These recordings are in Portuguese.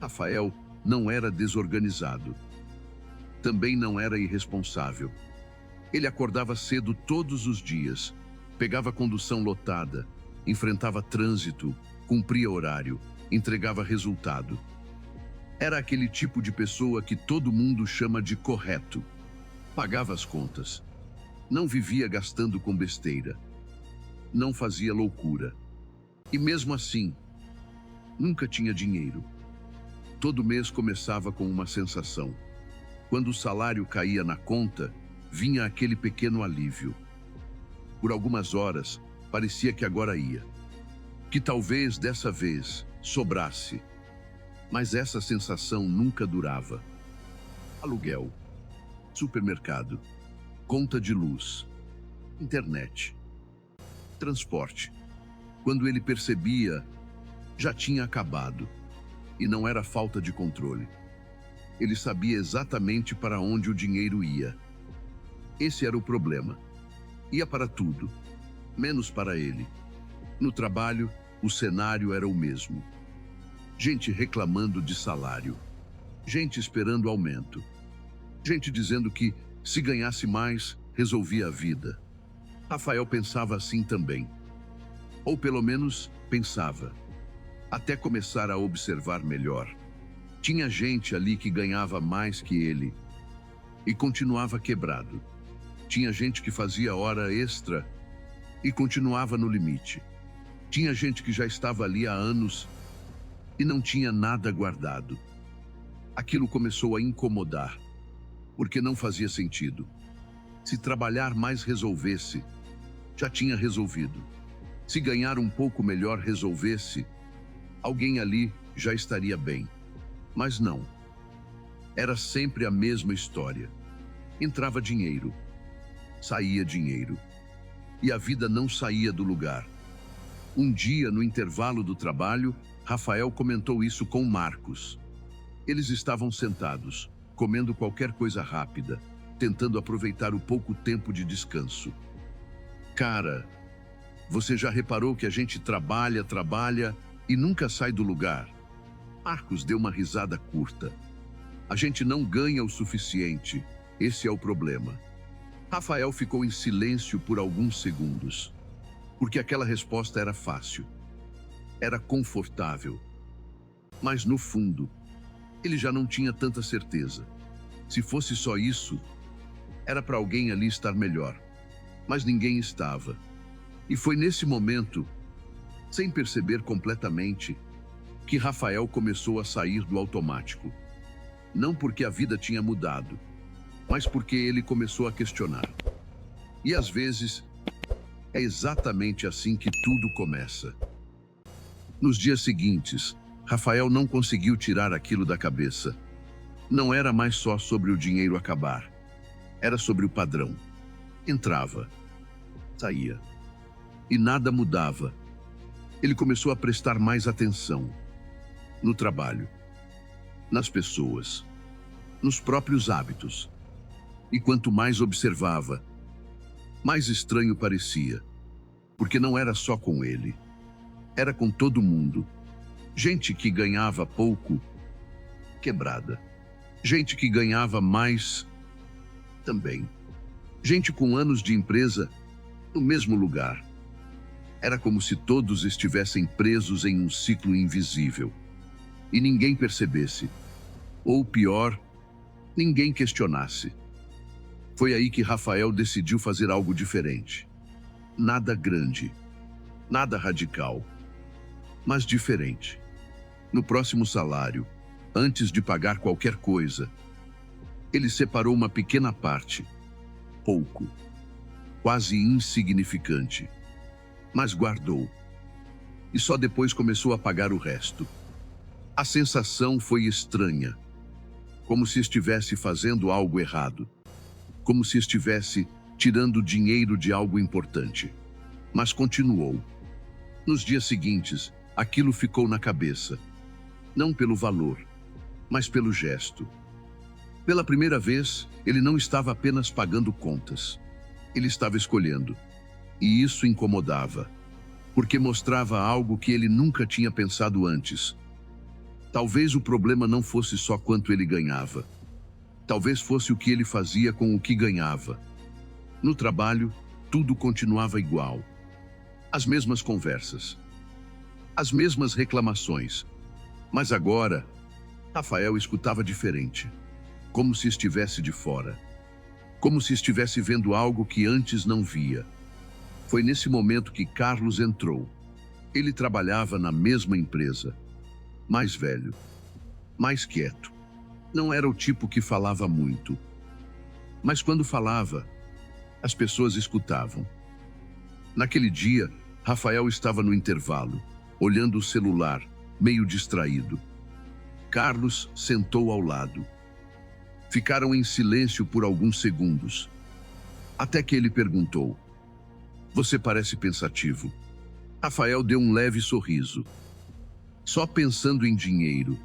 Rafael não era desorganizado. Também não era irresponsável. Ele acordava cedo todos os dias, pegava condução lotada, enfrentava trânsito, cumpria horário, entregava resultado. Era aquele tipo de pessoa que todo mundo chama de correto. Pagava as contas. Não vivia gastando com besteira. Não fazia loucura. E mesmo assim, nunca tinha dinheiro. Todo mês começava com uma sensação. Quando o salário caía na conta, vinha aquele pequeno alívio. Por algumas horas, parecia que agora ia. Que talvez dessa vez sobrasse. Mas essa sensação nunca durava. Aluguel, supermercado, conta de luz, internet, transporte. Quando ele percebia, já tinha acabado. E não era falta de controle. Ele sabia exatamente para onde o dinheiro ia. Esse era o problema. Ia para tudo, menos para ele. No trabalho, o cenário era o mesmo. Gente reclamando de salário. Gente esperando aumento. Gente dizendo que, se ganhasse mais, resolvia a vida. Rafael pensava assim também. Ou pelo menos, pensava. Até começar a observar melhor. Tinha gente ali que ganhava mais que ele e continuava quebrado. Tinha gente que fazia hora extra e continuava no limite. Tinha gente que já estava ali há anos e não tinha nada guardado. Aquilo começou a incomodar, porque não fazia sentido. Se trabalhar mais resolvesse, já tinha resolvido. Se ganhar um pouco melhor resolvesse, alguém ali já estaria bem. Mas não. Era sempre a mesma história. Entrava dinheiro, saía dinheiro. E a vida não saía do lugar. Um dia, no intervalo do trabalho, Rafael comentou isso com Marcos. Eles estavam sentados, comendo qualquer coisa rápida, tentando aproveitar o pouco tempo de descanso. Cara, você já reparou que a gente trabalha e nunca sai do lugar? Marcos deu uma risada curta. A gente não ganha o suficiente. Esse é o problema. Rafael ficou em silêncio por alguns segundos, porque aquela resposta era fácil. Era confortável. Mas no fundo, ele já não tinha tanta certeza. Se fosse só isso, era para alguém ali estar melhor. Mas ninguém estava. E foi nesse momento, sem perceber completamente, que Rafael começou a sair do automático. Não porque a vida tinha mudado, mas porque ele começou a questionar. E às vezes, é exatamente assim que tudo começa. Nos dias seguintes, Rafael não conseguiu tirar aquilo da cabeça. Não era mais só sobre o dinheiro acabar. Era sobre o padrão. Entrava, saía. E nada mudava. Ele começou a prestar mais atenção. No trabalho, nas pessoas, nos próprios hábitos. E quanto mais observava, mais estranho parecia. Porque não era só com ele. Era com todo mundo. Gente que ganhava pouco, quebrada. Gente que ganhava mais, também. Gente com anos de empresa, no mesmo lugar. Era como se todos estivessem presos em um ciclo invisível. E ninguém percebesse. Ou pior, ninguém questionasse. Foi aí que Rafael decidiu fazer algo diferente. Nada grande, nada radical, mas diferente. No próximo salário, antes de pagar qualquer coisa, ele separou uma pequena parte, pouco, quase insignificante, mas guardou. E só depois começou a pagar o resto. A sensação foi estranha, como se estivesse fazendo algo errado, como se estivesse tirando dinheiro de algo importante. Mas continuou. Nos dias seguintes, aquilo ficou na cabeça, não pelo valor, mas pelo gesto. Pela primeira vez, ele não estava apenas pagando contas, ele estava escolhendo. E isso incomodava, porque mostrava algo que ele nunca tinha pensado antes. Talvez o problema não fosse só quanto ele ganhava. Talvez fosse o que ele fazia com o que ganhava. No trabalho, tudo continuava igual. As mesmas conversas. As mesmas reclamações. Mas agora, Rafael escutava diferente. Como se estivesse de fora. Como se estivesse vendo algo que antes não via. Foi nesse momento que Carlos entrou. Ele trabalhava na mesma empresa. Mais velho. Mais quieto. Não era o tipo que falava muito. Mas quando falava, as pessoas escutavam. Naquele dia, Rafael estava no intervalo, olhando o celular, meio distraído. Carlos sentou ao lado. Ficaram em silêncio por alguns segundos. Até que ele perguntou: "Você parece pensativo." Rafael deu um leve sorriso. "Só pensando em dinheiro."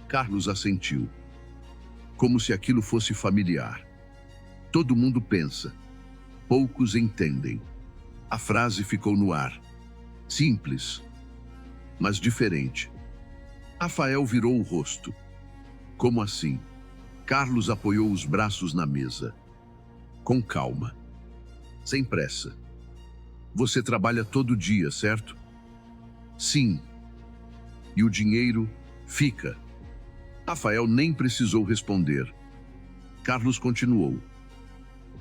Carlos assentiu, como se aquilo fosse familiar. Todo mundo pensa, poucos entendem. A frase ficou no ar. Simples, mas diferente. Rafael virou o rosto. Como assim? Carlos apoiou os braços na mesa. Com calma. Sem pressa. Você trabalha todo dia, certo? Sim. E o dinheiro fica. Rafael nem precisou responder. Carlos continuou.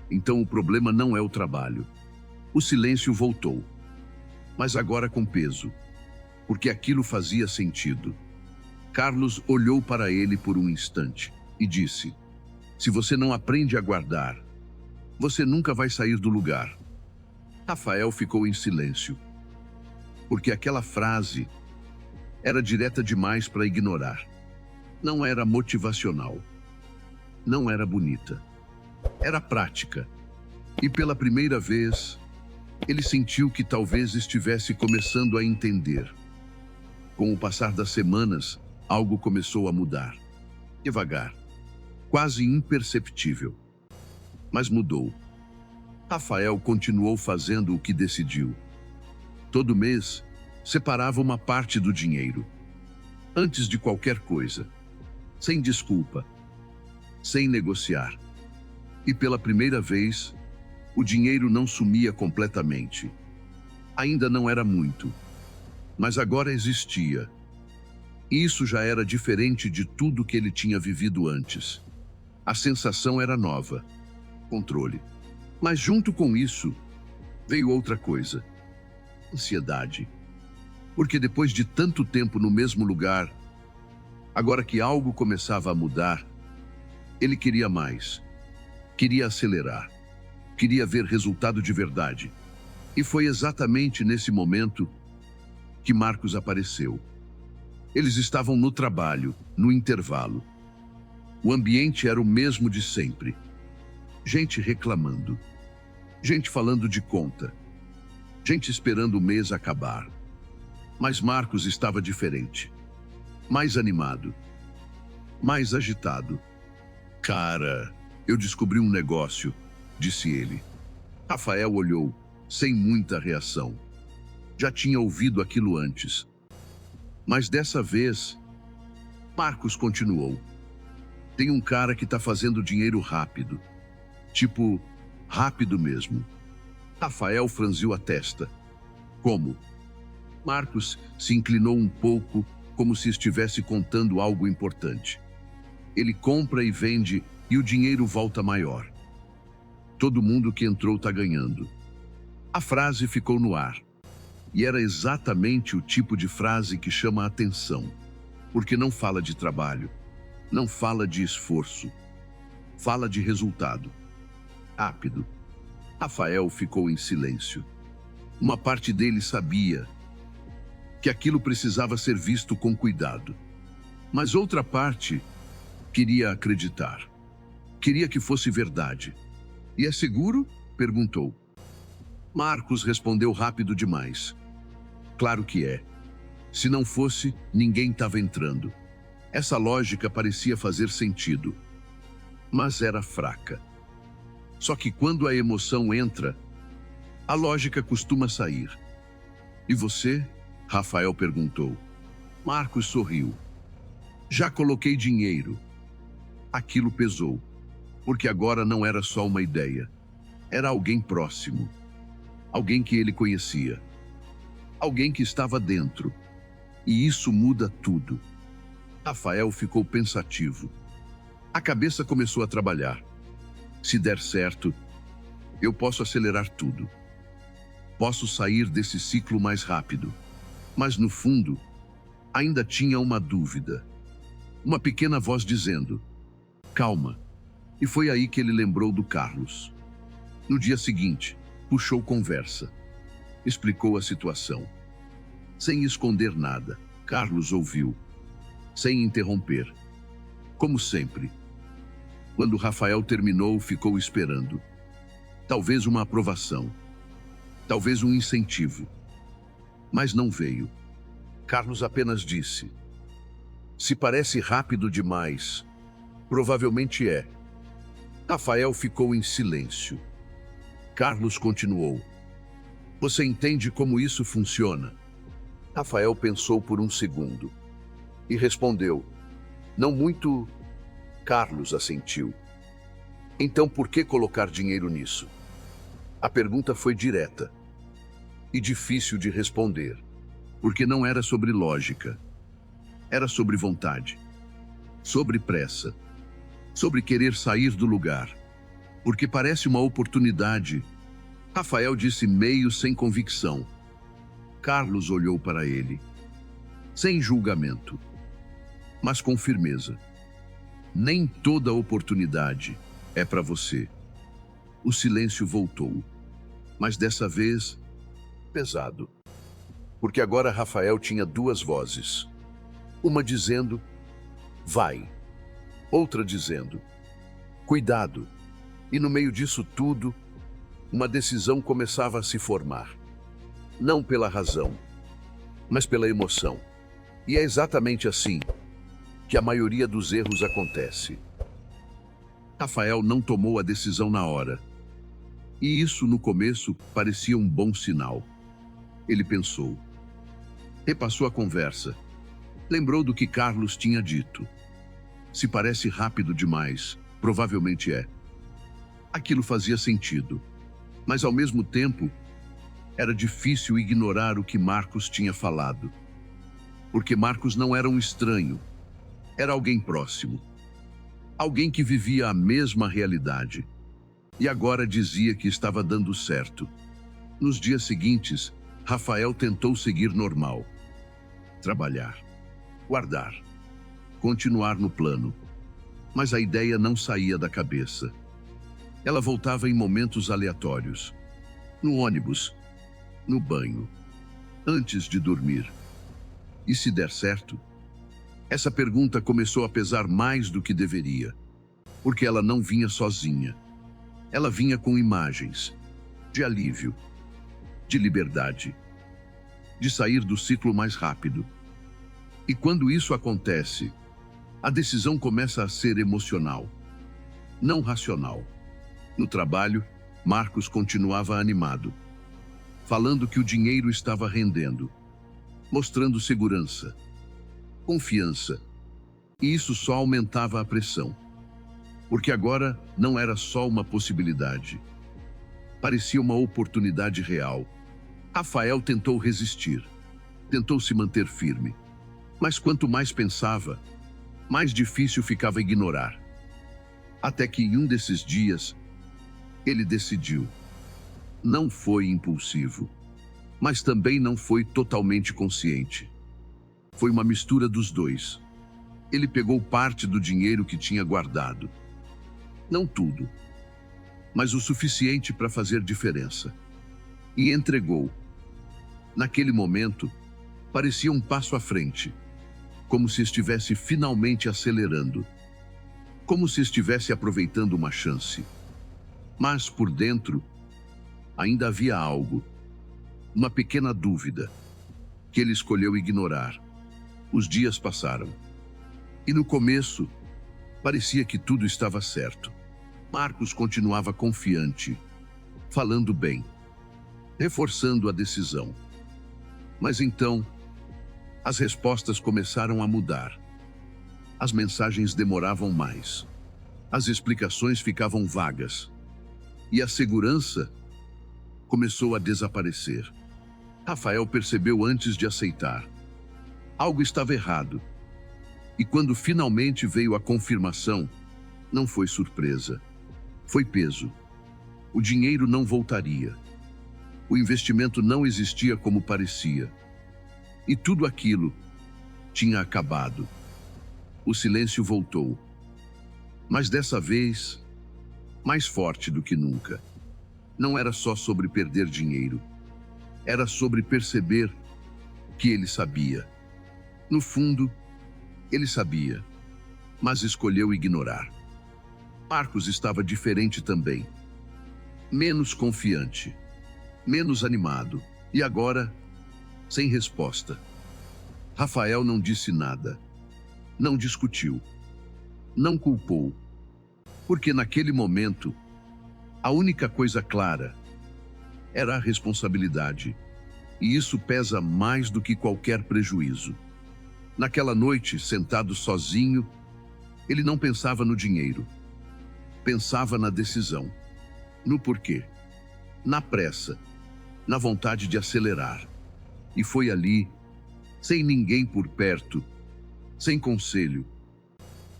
Então o problema não é o trabalho. O silêncio voltou. Mas agora com peso. Porque aquilo fazia sentido. Carlos olhou para ele por um instante e disse: "Se você não aprende a guardar, você nunca vai sair do lugar." Rafael ficou em silêncio. Porque aquela frase era direta demais para ignorar. Não era motivacional. Não era bonita. Era prática. E pela primeira vez, ele sentiu que talvez estivesse começando a entender. Com o passar das semanas, algo começou a mudar. Devagar. Quase imperceptível. Mas mudou. Rafael continuou fazendo o que decidiu. Todo mês, separava uma parte do dinheiro. Antes de qualquer coisa. Sem desculpa. Sem negociar. E pela primeira vez, o dinheiro não sumia completamente. Ainda não era muito. Mas agora existia. E isso já era diferente de tudo que ele tinha vivido antes. A sensação era nova. Controle. Mas junto com isso, veio outra coisa. Ansiedade. Porque depois de tanto tempo no mesmo lugar, agora que algo começava a mudar, ele queria mais. Queria acelerar. Queria ver resultado de verdade. E foi exatamente nesse momento que Marcos apareceu. Eles estavam no trabalho, no intervalo. O ambiente era o mesmo de sempre. Gente reclamando. Gente falando de conta. Gente esperando o mês acabar. Mas Marcos estava diferente. Mais animado. Mais agitado. "Cara, eu descobri um negócio", disse ele. Rafael olhou, sem muita reação. Já tinha ouvido aquilo antes. Mas dessa vez, Marcos continuou. "Tem um cara que está fazendo dinheiro rápido. Tipo, rápido mesmo." Rafael franziu a testa. "Como?" Marcos se inclinou um pouco, como se estivesse contando algo importante. "Ele compra e vende e o dinheiro volta maior. Todo mundo que entrou está ganhando." A frase ficou no ar. E era exatamente o tipo de frase que chama a atenção. Porque não fala de trabalho. Não fala de esforço. Fala de resultado. Rápido. Rafael ficou em silêncio. Uma parte dele sabia que aquilo precisava ser visto com cuidado. Mas outra parte queria acreditar. Queria que fosse verdade. "E é seguro?" perguntou. Marcos respondeu rápido demais. "Claro que é. Se não fosse, ninguém estava entrando." Essa lógica parecia fazer sentido. Mas era fraca. Só que quando a emoção entra, a lógica costuma sair. "E você?" Rafael perguntou. Marcos sorriu. Já coloquei dinheiro. Aquilo pesou, porque agora não era só uma ideia. Era alguém próximo, alguém que ele conhecia, alguém que estava dentro. E isso muda tudo. Rafael ficou pensativo. A cabeça começou a trabalhar. Se der certo, eu posso acelerar tudo. Posso sair desse ciclo mais rápido. Mas no fundo, ainda tinha uma dúvida. Uma pequena voz dizendo: calma. E foi aí que ele lembrou do Carlos. No dia seguinte, puxou conversa. Explicou a situação. Sem esconder nada, Carlos ouviu, sem interromper. Como sempre. Quando Rafael terminou, ficou esperando. Talvez uma aprovação. Talvez um incentivo. Mas não veio. Carlos apenas disse: se parece rápido demais, provavelmente é. Rafael ficou em silêncio. Carlos continuou: você entende como isso funciona? Rafael pensou por um segundo e respondeu: não muito. Carlos assentiu. Então por que colocar dinheiro nisso? A pergunta foi direta e difícil de responder, porque não era sobre lógica. Era sobre vontade, sobre pressa, sobre querer sair do lugar, porque parece uma oportunidade. Rafael disse meio sem convicção. Carlos olhou para ele, sem julgamento, mas com firmeza. Nem toda oportunidade é para você. O silêncio voltou, mas dessa vez, pesado. Porque agora Rafael tinha duas vozes. Uma dizendo: vai. Outra dizendo: cuidado. E no meio disso tudo, uma decisão começava a se formar. Não pela razão, mas pela emoção. E é exatamente assim que a maioria dos erros acontece. Rafael não tomou a decisão na hora. E isso, no começo, parecia um bom sinal. Ele pensou. Repassou a conversa. Lembrou do que Carlos tinha dito. Se parece rápido demais, provavelmente é. Aquilo fazia sentido. Mas, ao mesmo tempo, era difícil ignorar o que Marcos tinha falado. Porque Marcos não era um estranho. Era alguém próximo. Alguém que vivia a mesma realidade. E agora dizia que estava dando certo. Nos dias seguintes, Rafael tentou seguir normal. Trabalhar. Guardar. Continuar no plano. Mas a ideia não saía da cabeça. Ela voltava em momentos aleatórios. No ônibus. No banho. Antes de dormir. E se der certo? Essa pergunta começou a pesar mais do que deveria, porque ela não vinha sozinha. Ela vinha com imagens de alívio, de liberdade, de sair do ciclo mais rápido. E quando isso acontece, a decisão começa a ser emocional, não racional. No trabalho, Marcos continuava animado, falando que o dinheiro estava rendendo, mostrando segurança, confiança. E isso só aumentava a pressão. Porque agora não era só uma possibilidade. Parecia uma oportunidade real. Rafael tentou resistir. Tentou se manter firme. Mas quanto mais pensava, mais difícil ficava ignorar. Até que em um desses dias, ele decidiu. Não foi impulsivo, mas também não foi totalmente consciente. Foi uma mistura dos dois. Ele pegou parte do dinheiro que tinha guardado. Não tudo, mas o suficiente para fazer diferença. E entregou. Naquele momento, parecia um passo à frente, como se estivesse finalmente acelerando, como se estivesse aproveitando uma chance. Mas, por dentro, ainda havia algo, uma pequena dúvida, que ele escolheu ignorar. Os dias passaram. E no começo, parecia que tudo estava certo. Marcos continuava confiante, falando bem, reforçando a decisão. Mas então, as respostas começaram a mudar. As mensagens demoravam mais. As explicações ficavam vagas. E a segurança começou a desaparecer. Rafael percebeu antes de aceitar. Algo estava errado. E quando finalmente veio a confirmação, não foi surpresa. Foi peso. O dinheiro não voltaria. O investimento não existia como parecia. E tudo aquilo tinha acabado. O silêncio voltou. Mas dessa vez, mais forte do que nunca. Não era só sobre perder dinheiro. Era sobre perceber que ele sabia. No fundo, ele sabia, mas escolheu ignorar. Marcos estava diferente também. Menos confiante, menos animado e agora, sem resposta. Rafael não disse nada, não discutiu, não culpou, porque naquele momento, a única coisa clara era a responsabilidade, e isso pesa mais do que qualquer prejuízo. Naquela noite, sentado sozinho, ele não pensava no dinheiro. Pensava na decisão, no porquê, na pressa, na vontade de acelerar. E foi ali, sem ninguém por perto, sem conselho,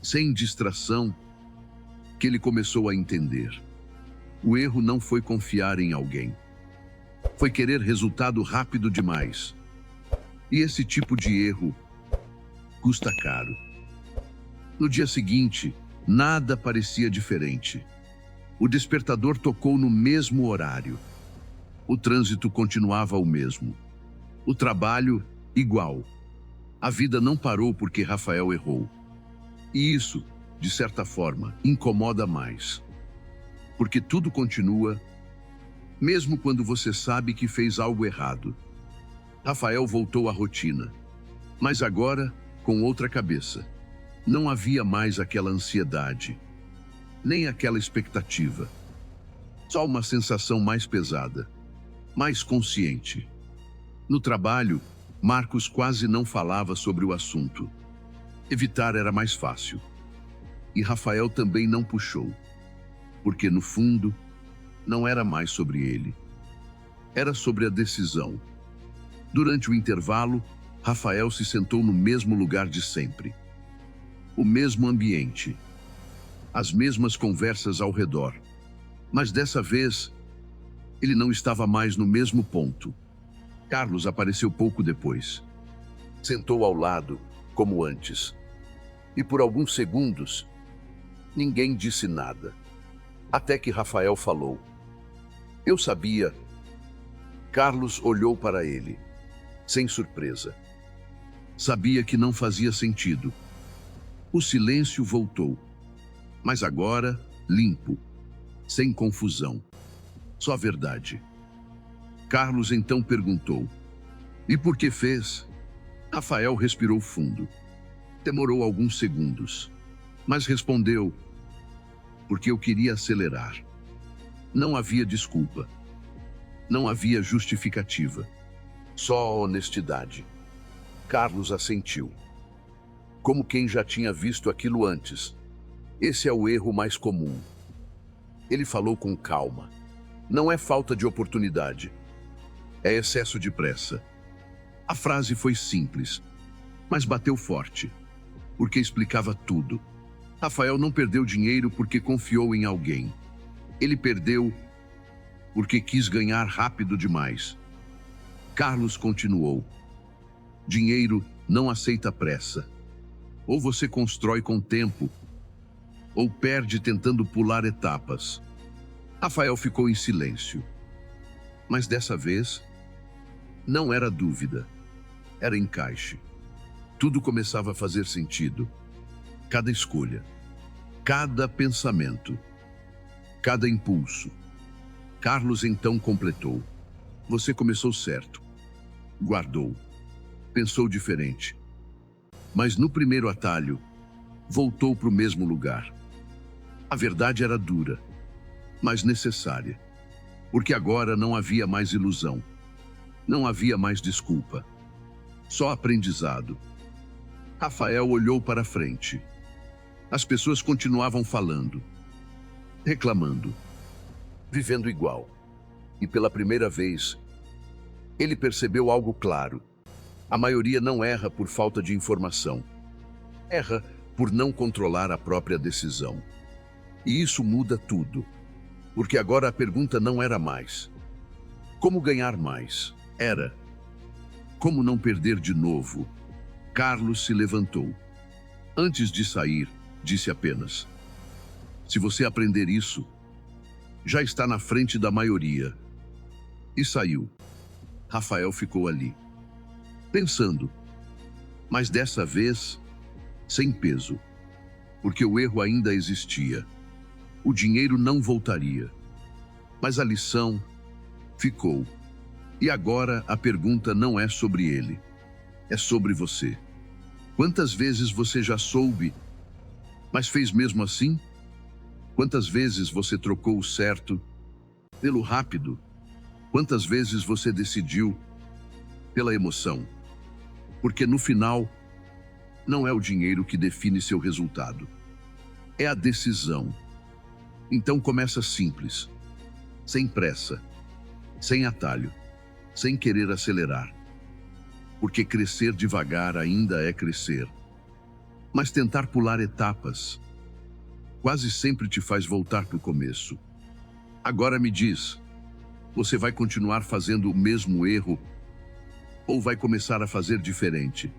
sem distração, que ele começou a entender. O erro não foi confiar em alguém. Foi querer resultado rápido demais. E esse tipo de erro custa caro. No dia seguinte, nada parecia diferente. O despertador tocou no mesmo horário. O trânsito continuava o mesmo. O trabalho, igual. A vida não parou porque Rafael errou. E isso, de certa forma, incomoda mais. Porque tudo continua, mesmo quando você sabe que fez algo errado. Rafael voltou à rotina, mas agora com outra cabeça. Não havia mais aquela ansiedade, nem aquela expectativa. Só uma sensação mais pesada, mais consciente. No trabalho, Marcos quase não falava sobre o assunto. Evitar era mais fácil. E Rafael também não puxou, porque no fundo, não era mais sobre ele. Era sobre a decisão. Durante o intervalo, Rafael se sentou no mesmo lugar de sempre. O mesmo ambiente. As mesmas conversas ao redor. Mas dessa vez, ele não estava mais no mesmo ponto. Carlos apareceu pouco depois. Sentou ao lado, como antes. E por alguns segundos, ninguém disse nada. Até que Rafael falou. Eu sabia. Carlos olhou para ele, sem surpresa. Sabia que não fazia sentido. O silêncio voltou, mas agora limpo, sem confusão. Só verdade. Carlos então perguntou: e por que fez? Rafael respirou fundo. Demorou alguns segundos, mas respondeu: porque eu queria acelerar. Não havia desculpa. Não havia justificativa. Só honestidade. Carlos assentiu, como quem já tinha visto aquilo antes. Esse é o erro mais comum. Ele falou com calma. Não é falta de oportunidade. É excesso de pressa. A frase foi simples, mas bateu forte, porque explicava tudo. Rafael não perdeu dinheiro porque confiou em alguém. Ele perdeu porque quis ganhar rápido demais. Carlos continuou. Dinheiro não aceita pressa. Ou você constrói com tempo, ou perde tentando pular etapas. Rafael ficou em silêncio. Mas dessa vez, não era dúvida. Era encaixe. Tudo começava a fazer sentido. Cada escolha, cada pensamento, cada impulso. Carlos então completou. Você começou certo. Guardou. Pensou diferente. Mas no primeiro atalho, voltou para o mesmo lugar. A verdade era dura, mas necessária. Porque agora não havia mais ilusão. Não havia mais desculpa. Só aprendizado. Rafael olhou para frente. As pessoas continuavam falando, reclamando, vivendo igual. E pela primeira vez, ele percebeu algo claro. A maioria não erra por falta de informação. Erra por não controlar a própria decisão. E isso muda tudo. Porque agora a pergunta não era mais como ganhar mais. Era como não perder de novo. Carlos se levantou. Antes de sair, disse apenas: se você aprender isso, já está na frente da maioria. E saiu. Rafael ficou ali, pensando, mas dessa vez, sem peso, porque o erro ainda existia. O dinheiro não voltaria, mas a lição ficou. E agora a pergunta não é sobre ele, é sobre você. Quantas vezes você já soube, mas fez mesmo assim? Quantas vezes você trocou o certo pelo rápido? Quantas vezes você decidiu pela emoção? Porque no final, não é o dinheiro que define seu resultado. É a decisão. Então começa simples, sem pressa, sem atalho, sem querer acelerar. Porque crescer devagar ainda é crescer. Mas tentar pular etapas quase sempre te faz voltar para o começo. Agora me diz, você vai continuar fazendo o mesmo erro ou vai começar a fazer diferente?